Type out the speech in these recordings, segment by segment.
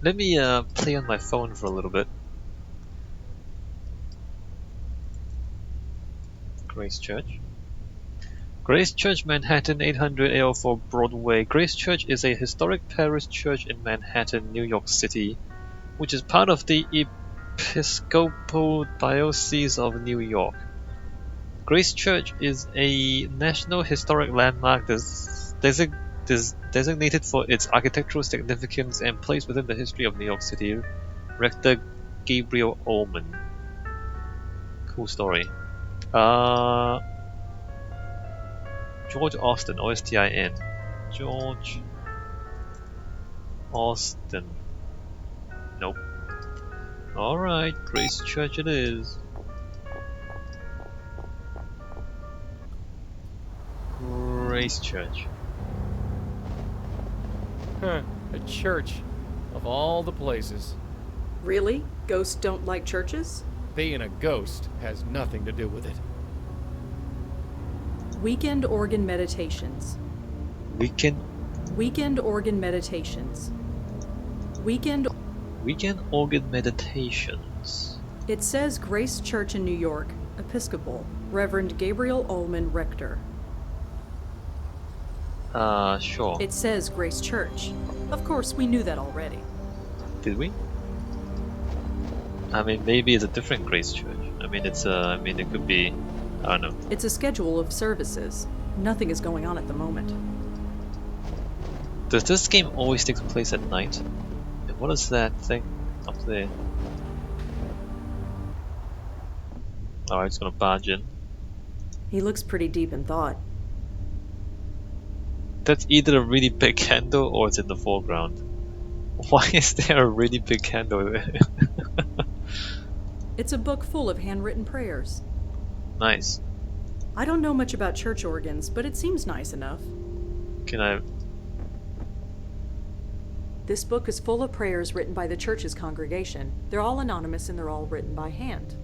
Let me play on my phone for a little bit. Grace Church. Grace Church, Manhattan, 800 804 Broadway. Grace Church is a historic parish church in Manhattan, New York City, which is part of the Episcopal Diocese of New York. Grace Church is a National Historic Landmark designated for its architectural significance and placed within the history of New York City. Rector Gabriel Ullman. Cool story. George Austin, Austin. George Austin. Nope. Alright, Grace Church it is. Grace Church. Huh, a church. Of all the places. Really? Ghosts don't like churches? Being a ghost has nothing to do with it. Weekend organ meditations. Weekend organ meditations. Weekend organ meditations. It says Grace Church in New York, Episcopal, Reverend Gabriel Ullman, Rector. Sure. It says Grace Church. Of course, we knew that already. Did we? I mean, maybe it's a different Grace Church. I mean, it could be, I don't know. It's a schedule of services. Nothing is going on at the moment. Does this game always take place at night? And what is that thing up there? Alright, it's gonna barge in. He looks pretty deep in thought. That's either a really big candle or it's in the foreground. Why is there a really big candle there? It's a book full of handwritten prayers. Nice. I don't know much about church organs, but it seems nice enough. Can I... This book is full of prayers written by the church's congregation. They're all anonymous and they're all written by hand.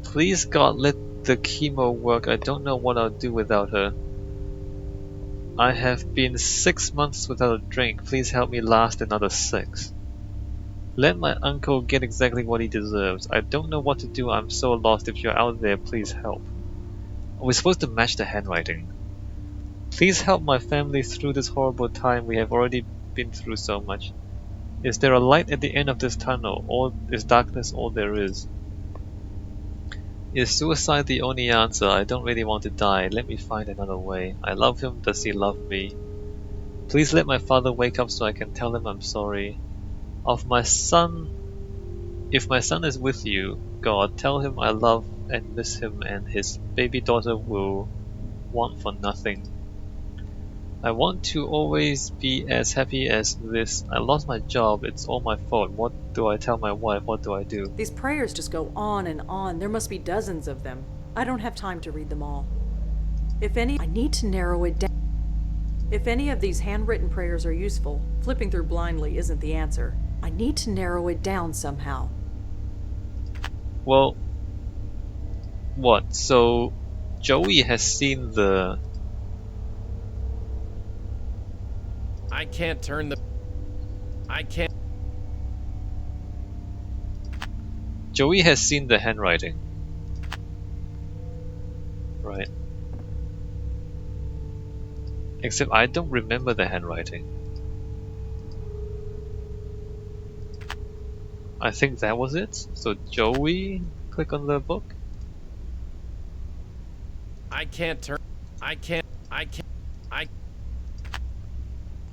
Please God, let the chemo work. I don't know what I'll do without her. I have been 6 months without a drink. Please help me last another 6. Let my uncle get exactly what he deserves. I don't know what to do. I'm so lost. If you're out there, please help. Are we supposed to match the handwriting? Please help my family through this horrible time. We have already been through so much. Is there a light at the end of this tunnel? Or is darkness all there is? Is suicide the only answer? I don't really want to die. Let me find another way. I love him. Does he love me? Please let my father wake up so I can tell him I'm sorry. Of my son, if my son is with you, God, tell him I love and miss him and his baby daughter will want for nothing. I want to always be as happy as this. I lost my job. It's all my fault. What do I tell my wife? What do I do? These prayers just go on and on. There must be dozens of them. I don't have time to read them all. I need to narrow it down. If any of these handwritten prayers are useful, flipping through blindly isn't the answer. I need to narrow it down somehow. Well, what? So, Joey has seen the... I can't turn the... I can't... Joey has seen the handwriting. Right. Except I don't remember the handwriting. I think that was it. So Joey, click on the book. I can't turn... I can't...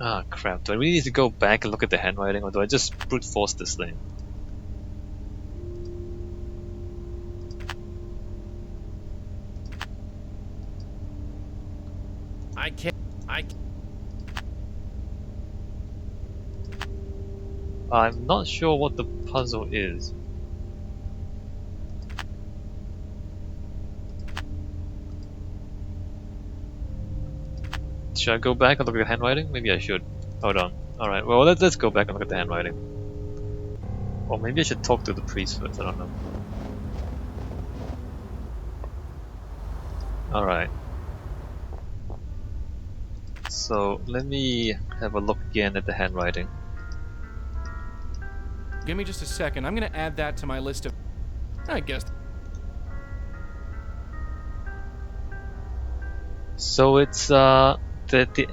Ah, crap. Do I really need to go back and look at the handwriting, or do I just brute force this thing? I can't... I'm not sure what the puzzle is. Should I go back and look at the handwriting? Maybe I should. Hold on. Alright, well let's go back and look at the handwriting. Or maybe I should talk to the priest first, I don't know. Alright. So let me have a look again at the handwriting. Give me just a second. I'm gonna add that to my list of... I guess. So it's the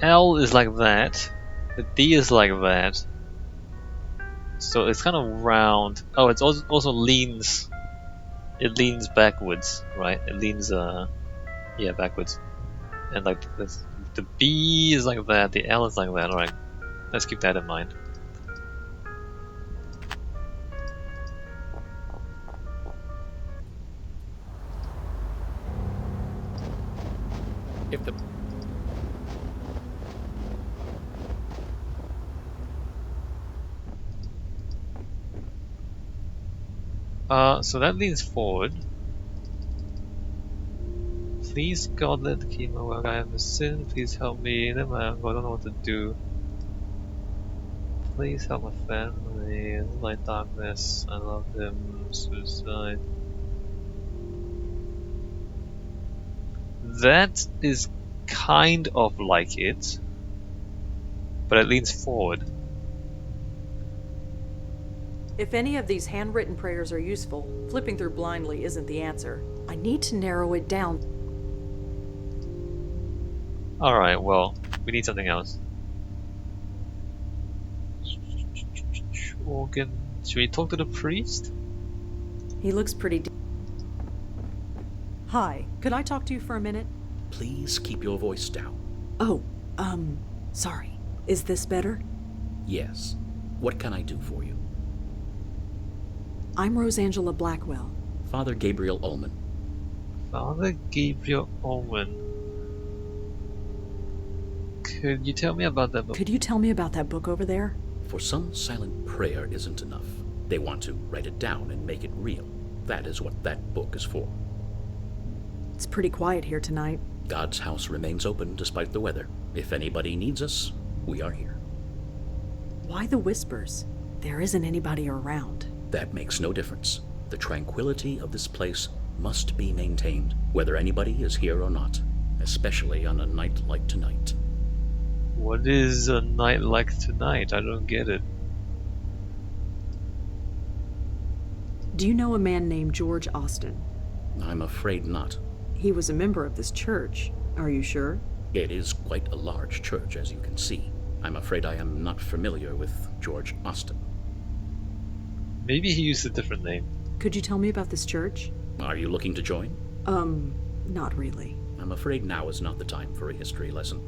L is like that, the D is like that. So it's kind of round. Oh, it's also leans. It leans backwards, right? It leans yeah, backwards. And like this, the B is like that, the L is like that. All right, let's keep that in mind. If the... So that leans forward. Please God, let the chemo work. I have a sin. Please help me. Then my uncle, I don't know what to do. Please help my family. Light darkness. I love them. Suicide. That is kind of like it, but it leans forward. If any of these handwritten prayers are useful, flipping through blindly isn't the answer. I need to narrow it down. Alright, well, we need something else. Organ. Should we talk to the priest? He looks pretty Hi, could I talk to you for a minute? Please keep your voice down. Oh, sorry. Is this better? Yes. What can I do for you? I'm Rosangela Blackwell. Father Gabriel Ullman. Father Gabriel Owen. Could you tell me about that book? Could you tell me about that book over there? For some, silent prayer isn't enough. They want to write it down and make it real. That is what that book is for. It's pretty quiet here tonight. God's house remains open despite the weather. If anybody needs us, we are here. Why the whispers? There isn't anybody around. That makes no difference. The tranquility of this place must be maintained, whether anybody is here or not, especially on a night like tonight. What is a night like tonight? I don't get it. Do you know a man named George Austin? I'm afraid not. He was a member of this church. Are you sure? It is quite a large church, as you can see. I'm afraid I am not familiar with George Austin. Maybe he used a different name. Could you tell me about this church? Are you looking to join? Not really. I'm afraid now is not the time for a history lesson.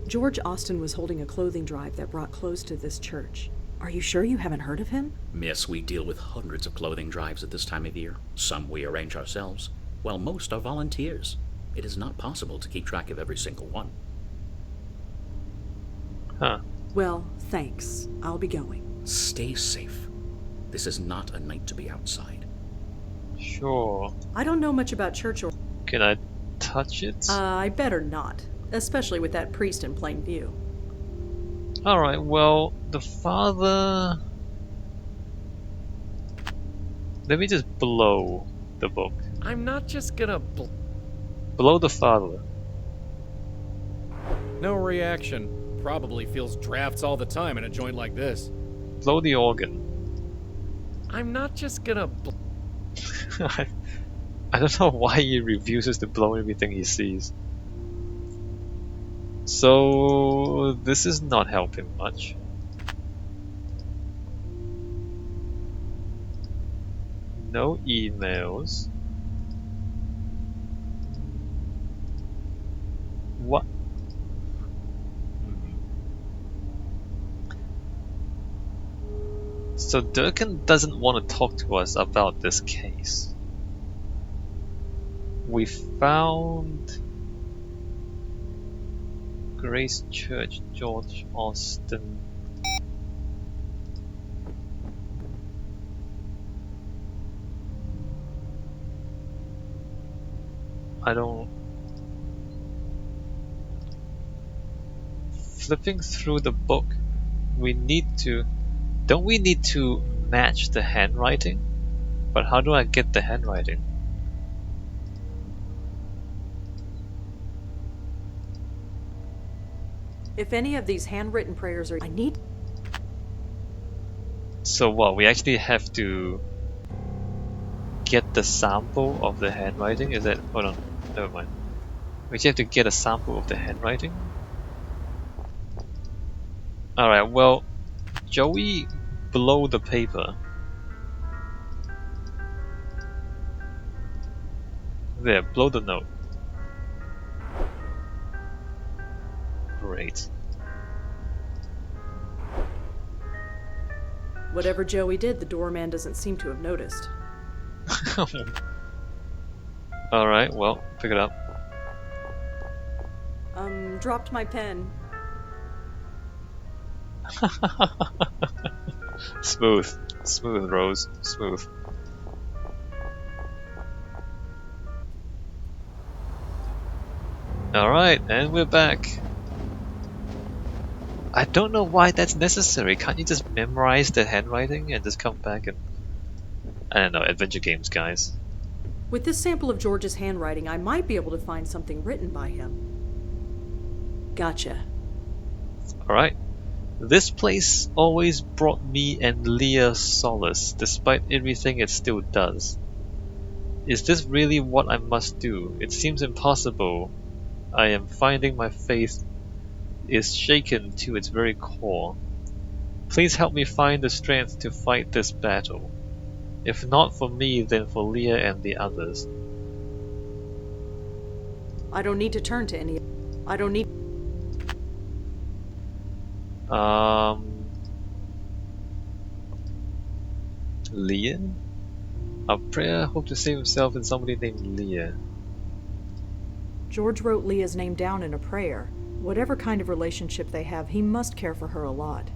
George Austin was holding a clothing drive that brought clothes to this church. Are you sure you haven't heard of him? Miss, we deal with hundreds of clothing drives at this time of year. Some we arrange ourselves, while most are volunteers. It is not possible to keep track of every single one. Huh. Well, thanks. I'll be going. Stay safe. This is not a night to be outside. Sure. I don't know much about church or... Can I touch it? I better not. Especially with that priest in plain view. Alright, well, the father... Let me just blow the book. I'm not just gonna... Blow the father. No reaction. Probably feels drafts all the time in a joint like this. Blow the organ. I'm not just gonna... I don't know why he refuses to blow everything he sees. So this is not helping much. No emails. What? So Durkin doesn't want to talk to us about this case. We found Grace Church, George Austin. I don't... Flipping through the book, we need to... Don't we need to match the handwriting? But how do I get the handwriting? If any of these handwritten prayers are... I need... So what, we actually have to get the sample of the handwriting? Is that... hold on, never mind. We actually have to get a sample of the handwriting? Alright, well, Joey, blow the paper. There, blow the note. Great. Whatever Joey did, the doorman doesn't seem to have noticed. Alright, well, pick it up. Dropped my pen. Smooth. Smooth, Rose. Smooth. Alright, and we're back. I don't know why that's necessary. Can't you just memorize the handwriting and just come back and... I don't know, adventure games, guys. With this sample of George's handwriting, I might be able to find something written by him. Gotcha. Alright. This place always brought me and Leah solace, despite everything it still does. Is this really what I must do? It seems impossible. I am finding my faith is shaken to its very core. Please help me find the strength to fight this battle. If not for me, then for Leah and the others. I don't need to turn to any... I don't need... Leah? A prayer hoped to save himself and somebody named Leah. George wrote Leah's name down in a prayer. Whatever kind of relationship they have, he must care for her a lot.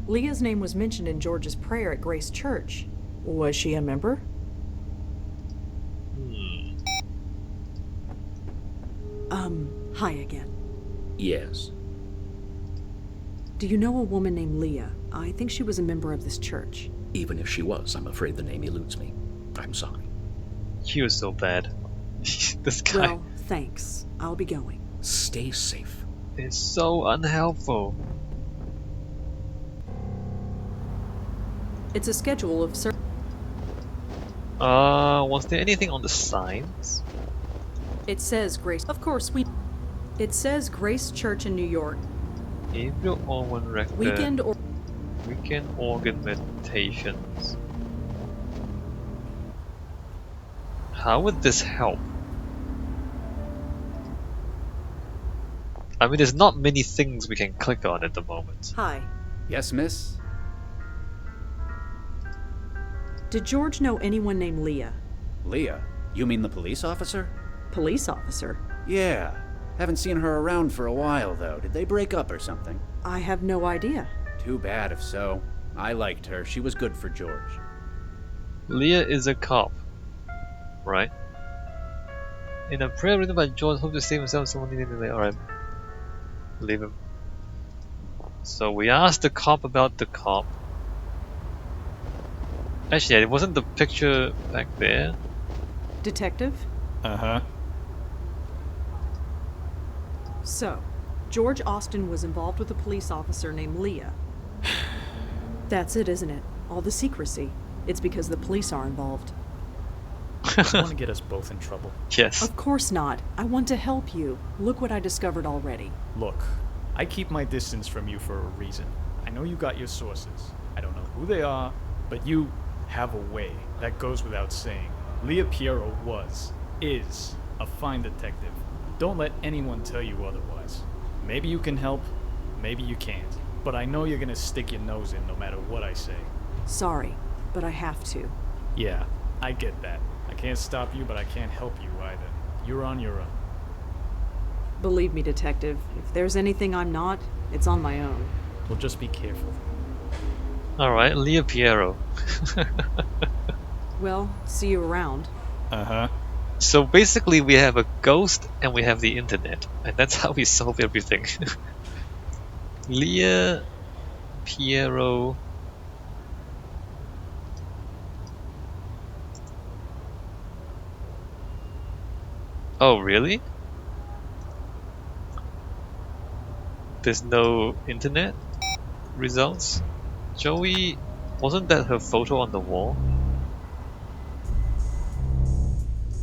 Leah's name was mentioned in George's prayer at Grace Church. Was she a member? Hi again. Yes. Do you know a woman named Leah? I think she was a member of this church. Even if she was, I'm afraid the name eludes me. I'm sorry. He was so bad. This guy Well, thanks. I'll be going. Stay safe. is so unhelpful. It's a schedule of Was there anything on the signs? It says Grace. Of course, It says Grace Church in New York. April Owen record. Weekend organ meditations. How would this help? I mean, there's not many things we can click on at the moment. Hi. Yes, miss? Did George know anyone named Leah? Leah? You mean the police officer? Police officer? Yeah. Haven't seen her around for a while, though. Did they break up or something? I have no idea. Too bad if so. I liked her. She was good for George. Leah is a cop, right? In a prayer written by George, hope to save himself. Someone needed to. Alright, leave him. So we asked the cop about the cop. Actually, it wasn't the picture back there. Detective? Uh-huh. So, George Austin was involved with a police officer named Leah. That's it, isn't it? All the secrecy. It's because the police are involved. You want to get us both in trouble. Yes. Of course not. I want to help you. Look what I discovered already. Look, I keep my distance from you for a reason. I know you got your sources. I don't know who they are, but you have a way. That goes without saying. Leah Piero is a fine detective. Don't let anyone tell you otherwise. Maybe you can help, maybe you can't. But I know you're gonna stick your nose in no matter what I say. Sorry, but I have to. Yeah, I get that. I can't stop you, but I can't help you either. You're on your own. Believe me, Detective, if there's anything I'm not, it's on my own. Well, just be careful. Alright, Leah Piero. Well, see you around. Uh-huh. So basically we have a ghost and we have the internet. And that's how we solve everything. Leah Piero. Oh, really? There's no internet results? Joey, wasn't that her photo on the wall?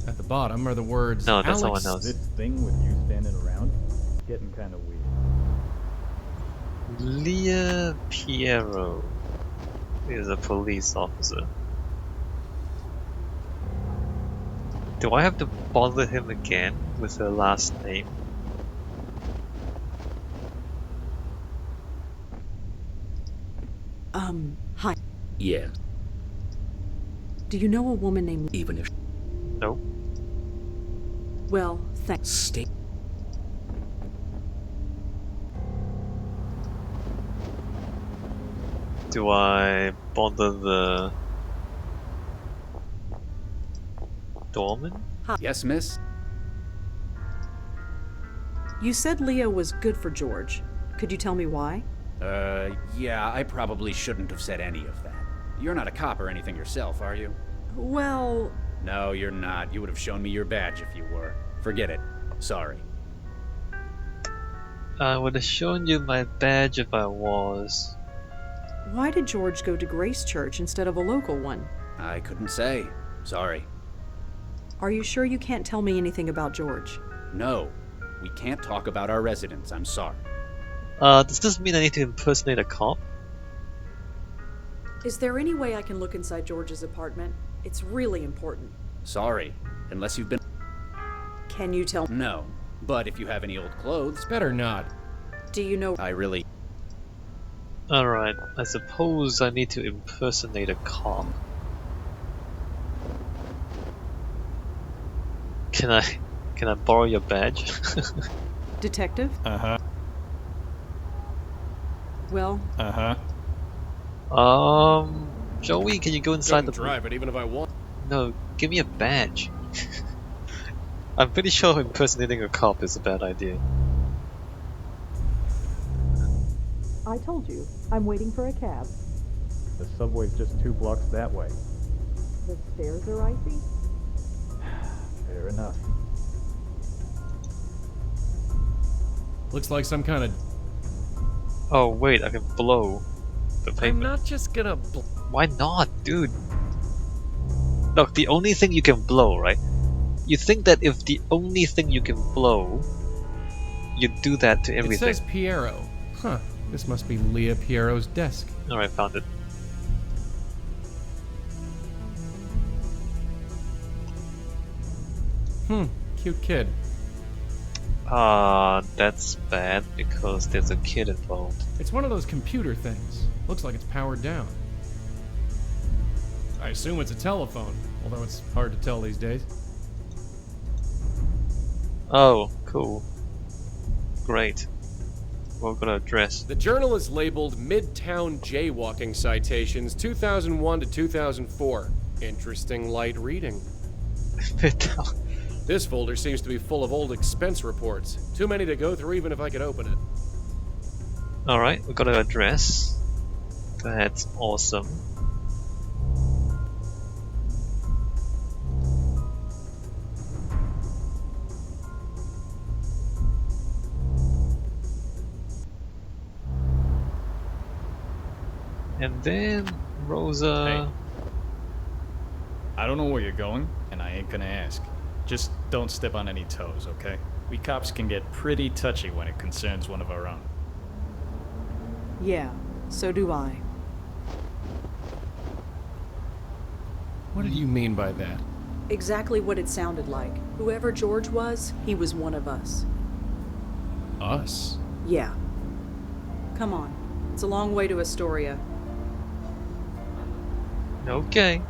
At the bottom are the words No, that's Alex. someone else. This thing with you standing around, getting kind of weird. Leah Piero is a police officer. Do I have to bother him again with her last name? Hi. Yeah, Do you know a woman named... even if No. Well, thanks. stay. Do I bother the doorman? Yes, miss? You said Leah was good for George. Could you tell me why? Yeah, I probably shouldn't have said any of that. You're not a cop or anything yourself, are you? Well, No, you're not. You would have shown me your badge if you were. Forget it. Sorry. I would have shown you my badge if I was. why did George go to Grace Church instead of a local one? I couldn't say. Sorry. Are you sure you can't tell me anything about George? No, we can't talk about our residents. I'm sorry. Does this mean I need to impersonate a cop? Is there any way I can look inside George's apartment? It's really important. Sorry. Unless you've been... Can you tell... No. But if you have any old clothes, Better not. Do you know... I really... Alright, I suppose I need to impersonate a cop. Can I borrow your badge? Detective? Uh-huh. Well, Uh-huh. Joey, can you go inside the... drive it even if I want. No, give me a badge. I'm pretty sure impersonating a cop is a bad idea. I told you. I'm waiting for a cab. The subway's just 2 blocks that way. The stairs are icy? Fair enough. Looks like some kind of... Oh wait, I can blow the I'm pavement. not just gonna... Why not, dude? Look, the only thing you can blow, right? You think that if the only thing you can blow, you'd do that to It everything. says Piero. Huh. This must be Leah Piero's desk. Alright, found it. Cute kid. That's bad because there's a kid involved. It's one of those computer things. Looks like it's powered down. I assume it's a telephone, although it's hard to tell these days. Oh, cool. Great. We're gonna address. The journal is labeled Midtown Jaywalking Citations 2001 to 2004. Interesting light reading. This folder seems to be full of old expense reports. Too many to go through even if I could open it. Alright, we've got to address. That's awesome. And then Rosa. Hey. I don't know where you're going, and I ain't gonna ask. Just don't step on any toes, okay? We cops can get pretty touchy when it concerns one of our own. Yeah, so do I. What did you mean by that? Exactly what it sounded like. Whoever George was, he was one of us. Us? Yeah. Come on. It's a long way to Astoria. Okay.